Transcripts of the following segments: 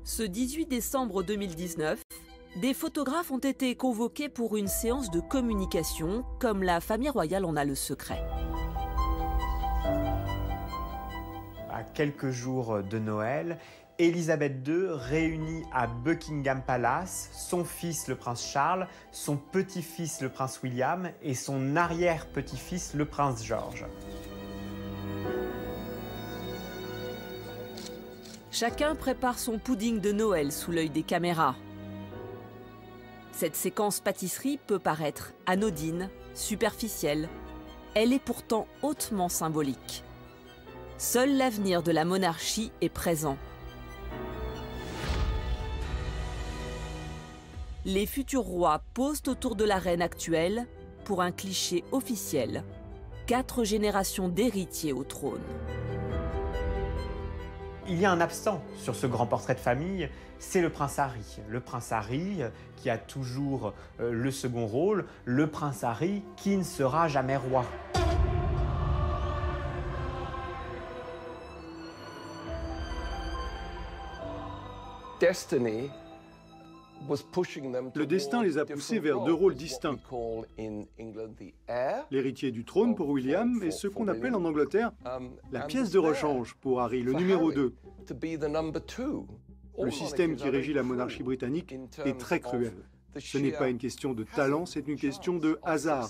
Ce 18 décembre 2019, des photographes ont été convoqués pour une séance de communication, comme la famille royale en a le secret. À quelques jours de Noël, Élisabeth II réunit à Buckingham Palace son fils le prince Charles, son petit-fils le prince William et son arrière-petit-fils le prince George. Chacun prépare son pudding de Noël sous l'œil des caméras. Cette séquence pâtisserie peut paraître anodine, superficielle. Elle est pourtant hautement symbolique. Seul l'avenir de la monarchie est présent. Les futurs rois posent autour de la reine actuelle pour un cliché officiel. 4 générations d'héritiers au trône. Il y a un absent sur ce grand portrait de famille, c'est le prince Harry. Le prince Harry qui a toujours le second rôle, le prince Harry qui ne sera jamais roi. Le destin les a poussés vers 2 rôles distincts. L'héritier du trône pour William et ce qu'on appelle en Angleterre la pièce de rechange pour Harry, le numéro 2. Le système qui régit la monarchie britannique est très cruel. Ce n'est pas une question de talent, c'est une question de hasard.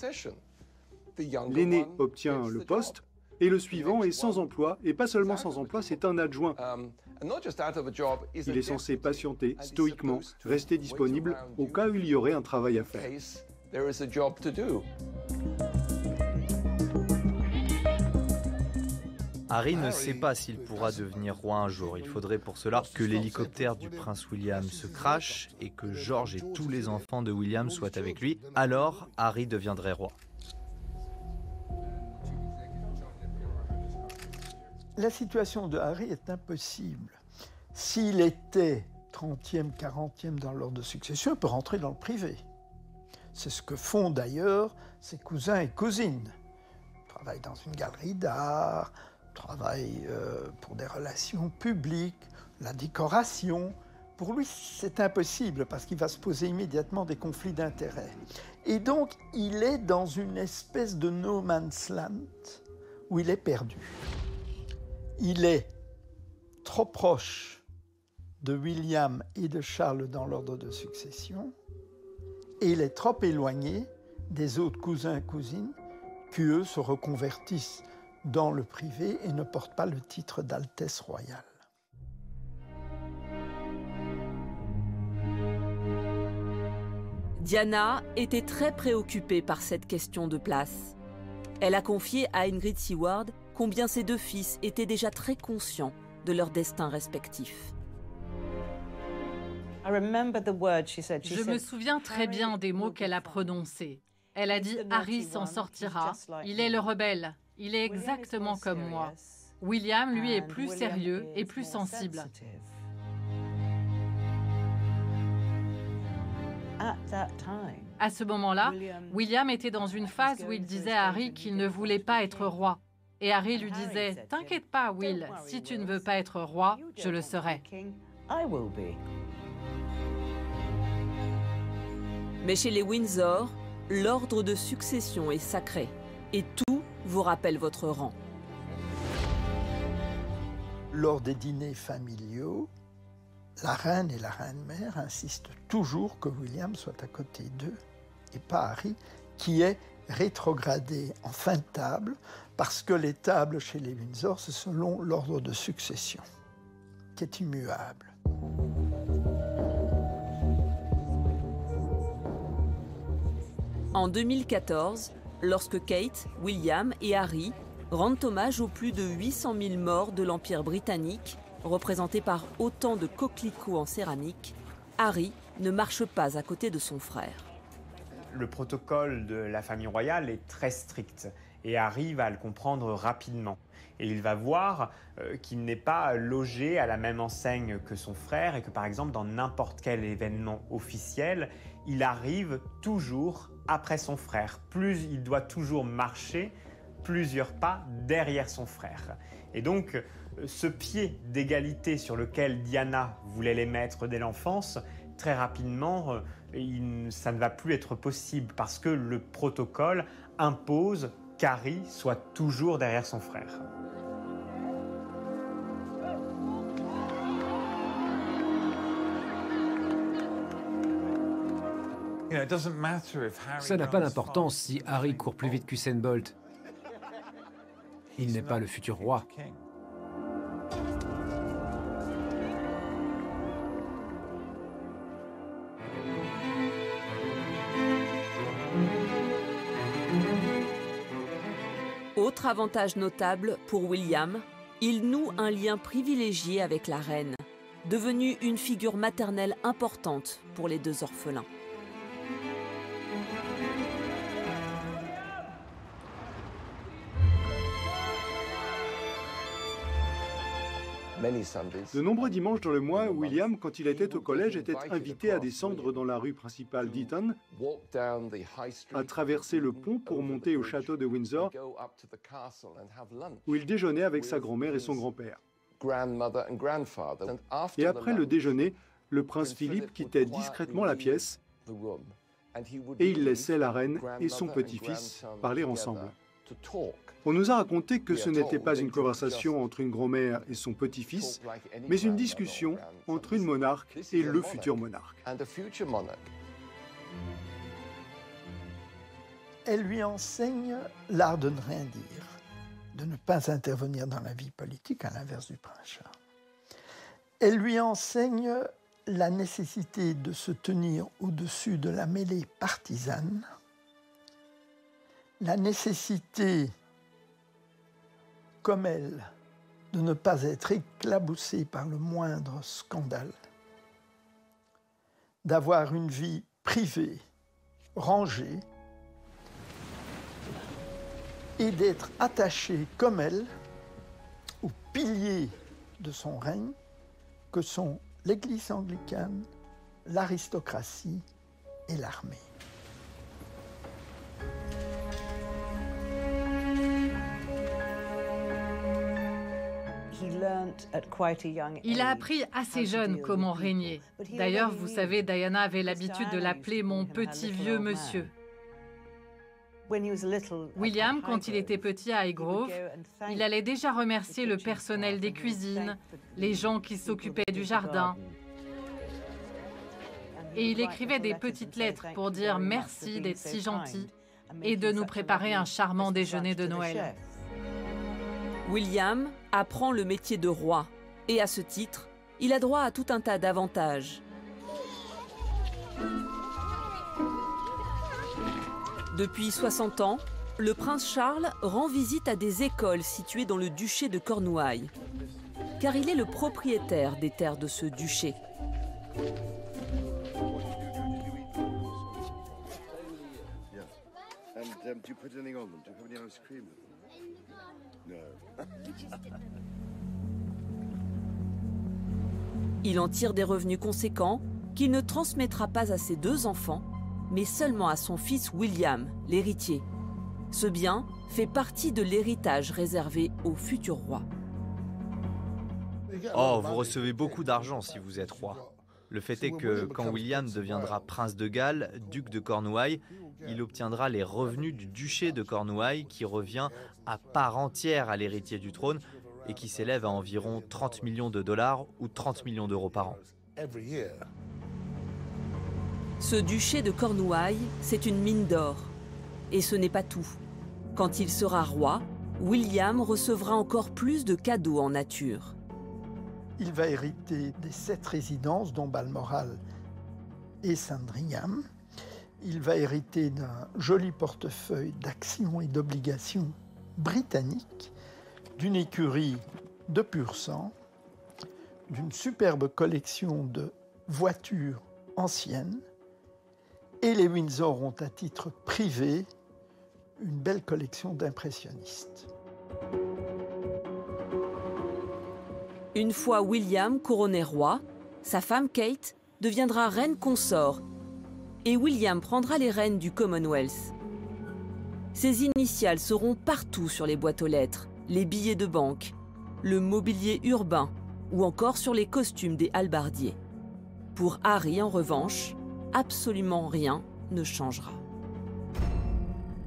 L'aîné obtient le poste et le suivant est sans emploi, et pas seulement sans emploi, c'est un adjoint. Il est censé patienter stoïquement, rester disponible au cas où il y aurait un travail à faire. Harry ne sait pas s'il pourra devenir roi un jour. Il faudrait pour cela que l'hélicoptère du prince William se crache et que George et tous les enfants de William soient avec lui. Alors, Harry deviendrait roi. La situation de Harry est impossible. S'il était 30e, 40e dans l'ordre de succession, il peut rentrer dans le privé. C'est ce que font d'ailleurs ses cousins et cousines. Ils travaillent dans une galerie d'art, travaillent pour des relations publiques, la décoration. Pour lui, c'est impossible parce qu'il va se poser immédiatement des conflits d'intérêts. Et donc, il est dans une espèce de no man's land où il est perdu. Il est trop proche de William et de Charles dans l'ordre de succession et il est trop éloigné des autres cousins et cousines qui, eux, se reconvertissent dans le privé et ne portent pas le titre d'Altesse royale. Diana était très préoccupée par cette question de place. Elle a confié à Ingrid Seward combien ses 2 fils étaient déjà très conscients de leur destin respectif. Je me souviens très bien des mots qu'elle a prononcés. Elle a dit « Harry s'en sortira, il est le rebelle, il est exactement comme moi. William, lui, est plus sérieux et plus sensible. » À ce moment-là, William était dans une phase où il disait à Harry qu'il ne voulait pas être roi. Et Harry lui disait « T'inquiète pas, Will, si tu ne veux pas être roi, je le serai. » Mais chez les Windsor, l'ordre de succession est sacré et tout vous rappelle votre rang. Lors des dîners familiaux, la reine et la reine-mère insistent toujours que William soit à côté d'eux et pas Harry, qui est rétrogradé en fin de table parce que les tables chez les Windsor, c'est selon l'ordre de succession, qui est immuable. En 2014, lorsque Kate, William et Harry rendent hommage aux plus de 800 000 morts de l'Empire britannique, représentés par autant de coquelicots en céramique, Harry ne marche pas à côté de son frère. Le protocole de la famille royale est très strict et Harry va le comprendre rapidement. Et il va voir qu'il n'est pas logé à la même enseigne que son frère et que par exemple dans n'importe quel événement officiel, il arrive toujours après son frère. Plus il doit toujours marcher, plusieurs pas derrière son frère. Et donc, ce pied d'égalité sur lequel Diana voulait les mettre dès l'enfance, très rapidement, ça ne va plus être possible parce que le protocole impose qu'Harry soit toujours derrière son frère. Ça n'a pas d'importance si Harry court plus vite qu'Usain Bolt. Il n'est pas le futur roi. Autre avantage notable pour William, il noue un lien privilégié avec la reine, devenue une figure maternelle importante pour les deux orphelins. De nombreux dimanches dans le mois, William, quand il était au collège, était invité à descendre dans la rue principale d'Eton, à traverser le pont pour monter au château de Windsor, où il déjeunait avec sa grand-mère et son grand-père. Et après le déjeuner, le prince Philippe quittait discrètement la pièce et il laissait la reine et son petit-fils parler ensemble. On nous a raconté que ce n'était pas une conversation entre une grand-mère et son petit-fils, mais une discussion entre une monarque et le futur monarque. Elle lui enseigne l'art de ne rien dire, de ne pas intervenir dans la vie politique, à l'inverse du prince Charles. Elle lui enseigne la nécessité de se tenir au-dessus de la mêlée partisane, la nécessité, comme elle, de ne pas être éclaboussée par le moindre scandale, d'avoir une vie privée, rangée, et d'être attachée comme elle aux piliers de son règne, que sont l'Église anglicane, l'aristocratie et l'armée. Il a appris assez jeune comment régner. D'ailleurs, vous savez, Diana avait l'habitude de l'appeler mon petit vieux monsieur. William, quand il était petit à Highgrove, il allait déjà remercier le personnel des cuisines, les gens qui s'occupaient du jardin. Et il écrivait des petites lettres pour dire merci d'être si gentil et de nous préparer un charmant déjeuner de Noël. William apprend le métier de roi et à ce titre, il a droit à tout un tas d'avantages. Depuis 60 ans, le prince Charles rend visite à des écoles situées dans le duché de Cornouailles, car il est le propriétaire des terres de ce duché. Il en tire des revenus conséquents qu'il ne transmettra pas à ses deux enfants, mais seulement à son fils William, l'héritier. Ce bien fait partie de l'héritage réservé au futur roi. Oh, vous recevez beaucoup d'argent si vous êtes roi. Le fait est que quand William deviendra prince de Galles, duc de Cornouailles, il obtiendra les revenus du duché de Cornouailles qui revient à part entière à l'héritier du trône et qui s'élève à environ 30 millions de dollars ou 30 millions d'euros par an. Ce duché de Cornouailles, c'est une mine d'or. Et ce n'est pas tout. Quand il sera roi, William recevra encore plus de cadeaux en nature. Il va hériter des 7 résidences, dont Balmoral et Sandringham. Il va hériter d'un joli portefeuille d'actions et d'obligations britanniques, d'une écurie de pur sang, d'une superbe collection de voitures anciennes, et les Windsor ont à titre privé une belle collection d'impressionnistes. Une fois William couronné roi, sa femme Kate deviendra reine consort et William prendra les rênes du Commonwealth. Ses initiales seront partout sur les boîtes aux lettres, les billets de banque, le mobilier urbain ou encore sur les costumes des hallebardiers. Pour Harry, en revanche, absolument rien ne changera.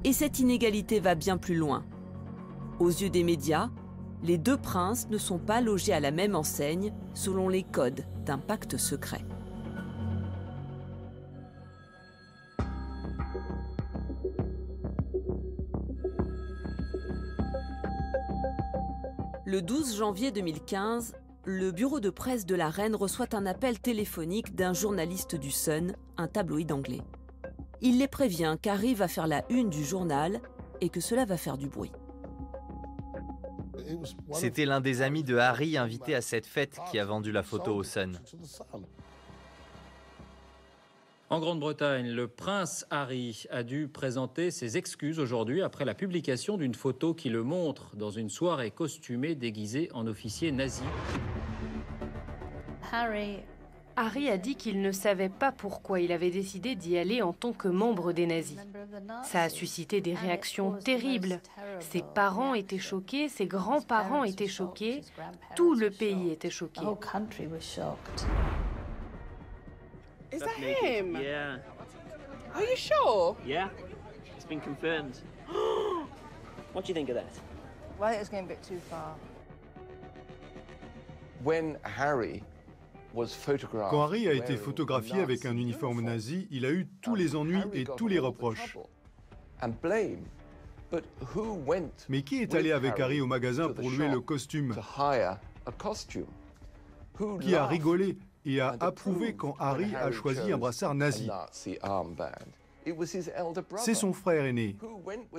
Et cette inégalité va bien plus loin. Aux yeux des médias, les deux princes ne sont pas logés à la même enseigne selon les codes d'un pacte secret. Le 12 janvier 2015, le bureau de presse de la reine reçoit un appel téléphonique d'un journaliste du Sun, un tabloïd anglais. Il les prévient qu'Harry va faire la une du journal et que cela va faire du bruit. C'était l'un des amis de Harry invité à cette fête qui a vendu la photo au Sun. En Grande-Bretagne, le prince Harry a dû présenter ses excuses aujourd'hui après la publication d'une photo qui le montre dans une soirée costumée déguisé en officier nazi. Harry a dit qu'il ne savait pas pourquoi il avait décidé d'y aller en tant que membre des nazis. Ça a suscité des réactions terribles. Ses parents étaient choqués, ses grands-parents étaient choqués, tout le pays était choqué. Is that him? Yeah. Are you sure? Yeah. It's been confirmed. What do you think of that? Well, I think it's going a bit too far. Quand Harry a été photographié avec un uniforme nazi, il a eu tous les ennuis et tous les reproches. Mais qui est allé avec Harry au magasin pour louer le costume? Qui a rigolé et a approuvé quand Harry a choisi un brassard nazi? C'est son frère aîné,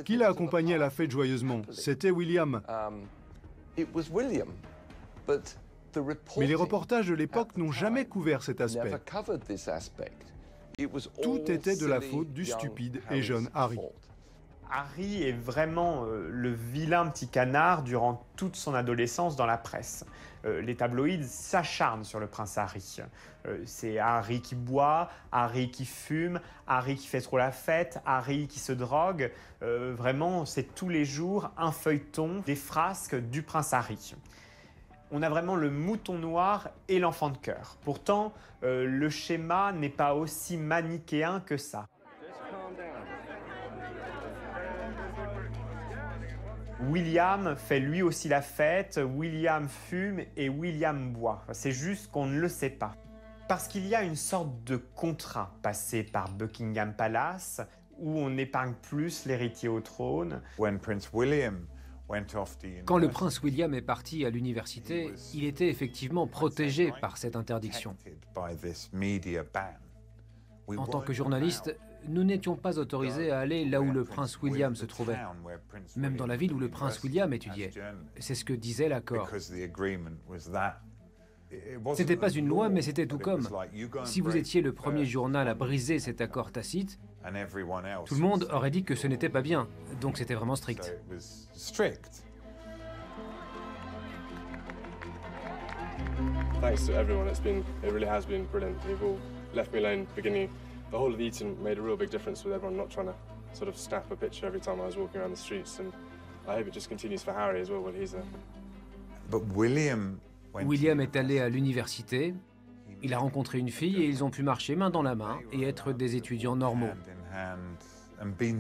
qui l'a accompagné à la fête joyeusement. C'était William. Mais les reportages de l'époque n'ont jamais couvert cet aspect. Tout était de la faute du stupide et jeune Harry. Harry est vraiment le vilain petit canard durant toute son adolescence dans la presse. Les tabloïds s'acharnent sur le prince Harry. C'est Harry qui boit, Harry qui fume, Harry qui fait trop la fête, Harry qui se drogue. Vraiment, c'est tous les jours un feuilleton des frasques du prince Harry. On a vraiment le mouton noir et l'enfant de cœur. Pourtant, le schéma n'est pas aussi manichéen que ça. William fait lui aussi la fête, William fume et William boit. C'est juste qu'on ne le sait pas. Parce qu'il y a une sorte de contrat passé par Buckingham Palace où on épargne plus l'héritier au trône. Quand le prince William est parti à l'université, il était effectivement protégé par cette interdiction. En tant que journaliste, nous n'étions pas autorisés à aller là où le prince William se trouvait, même dans la ville où le prince William étudiait. C'est ce que disait l'accord. C'était pas une loi, mais c'était tout comme. Si vous étiez le premier journal à briser cet accord tacite, tout le monde aurait dit que ce n'était pas bien. Donc c'était vraiment strict. Thanks to everyone, it really has been brilliant. You've all left me alone at the beginning. The whole of Eton made a real big difference with everyone not trying to sort of snap a picture every time I was walking around the streets, and I hope it just continues for Harry as well when he's there. But William est allé à l'université, il a rencontré une fille et ils ont pu marcher main dans la main et être des étudiants normaux. Ils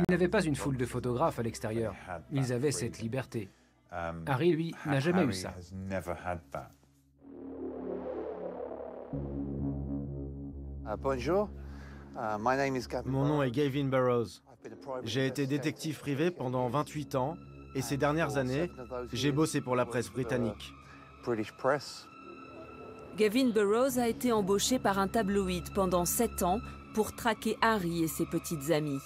n'avaient pas une foule de photographes à l'extérieur, ils avaient cette liberté. Harry, lui, n'a jamais eu ça. Bonjour, mon nom est Gavin Burrows. J'ai été détective privé pendant 28 ans et ces dernières années, j'ai bossé pour la presse britannique. Gavin Burrows a été embauché par un tabloïd pendant 7 ans pour traquer Harry et ses petites amies.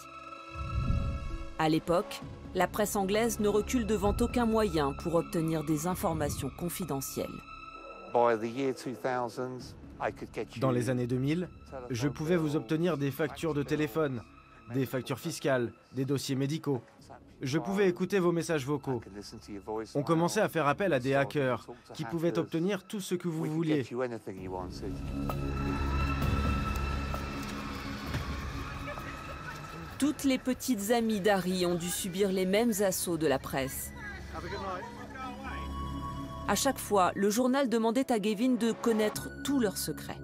À l'époque, la presse anglaise ne recule devant aucun moyen pour obtenir des informations confidentielles. Dans les années 2000, je pouvais vous obtenir des factures de téléphone, des factures fiscales, des dossiers médicaux. Je pouvais écouter vos messages vocaux. On commençait à faire appel à des hackers qui pouvaient obtenir tout ce que vous vouliez. Toutes les petites amies d'Harry ont dû subir les mêmes assauts de la presse. À chaque fois, le journal demandait à Gavin de connaître tous leurs secrets.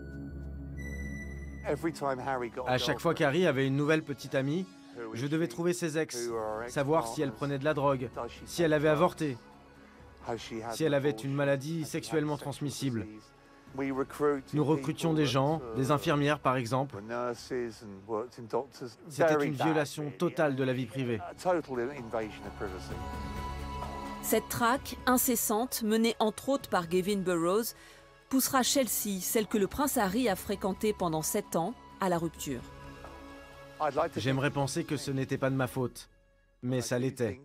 À chaque fois qu'Harry avait une nouvelle petite amie, je devais trouver ses ex, savoir si elle prenait de la drogue, si elle avait avorté, si elle avait une maladie sexuellement transmissible. Nous recrutions des gens, des infirmières par exemple. C'était une violation totale de la vie privée. Cette traque incessante, menée entre autres par Gavin Burroughs, poussera Chelsea, celle que le prince Harry a fréquentée pendant 7 ans, à la rupture. J'aimerais penser que ce n'était pas de ma faute, mais ça l'était.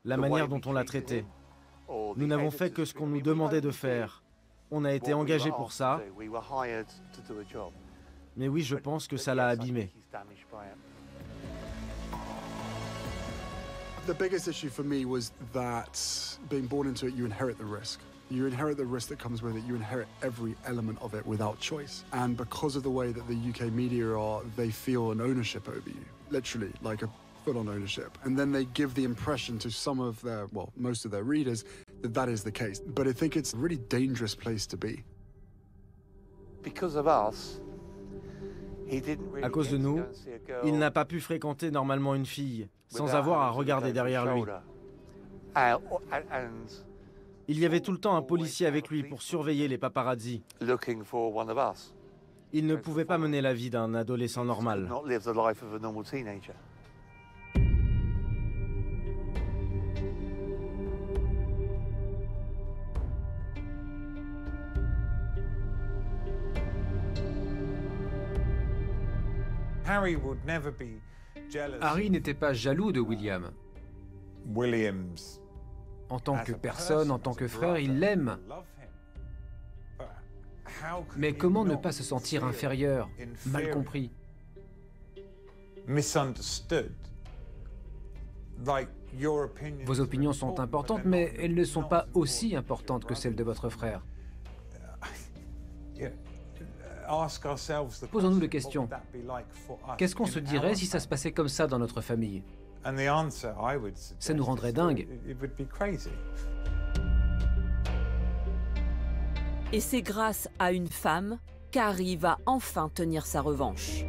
La manière dont on l'a traité. Nous n'avons fait que ce qu'on nous demandait de faire. On a été engagés pour ça. Mais oui, je pense que ça l'a abîmé. The biggest issue for me was that being born into it, you inherit the risk. You inherit the risk that comes with it. You inherit every element of it without choice. And because of the way that the UK media are, they feel an ownership over you, literally, like a full-on ownership. And then they give the impression to some of their, well, most of their readers, that that is the case. But I think it's a really dangerous place to be. Because of us, à cause de nous, il n'a pas pu fréquenter normalement une fille, sans avoir à regarder derrière lui. Il y avait tout le temps un policier avec lui pour surveiller les paparazzis. Il ne pouvait pas mener la vie d'un adolescent normal. Harry n'était pas jaloux de William. En tant que personne, en tant que frère, il l'aime. Mais comment ne pas se sentir inférieur, mal compris? Vos opinions sont importantes, mais elles ne sont pas aussi importantes que celles de votre frère. Posons-nous la question, qu'est-ce qu'on se dirait si ça se passait comme ça dans notre famille? Ça nous rendrait dingues. Et c'est grâce à une femme qu'Harry va enfin tenir sa revanche.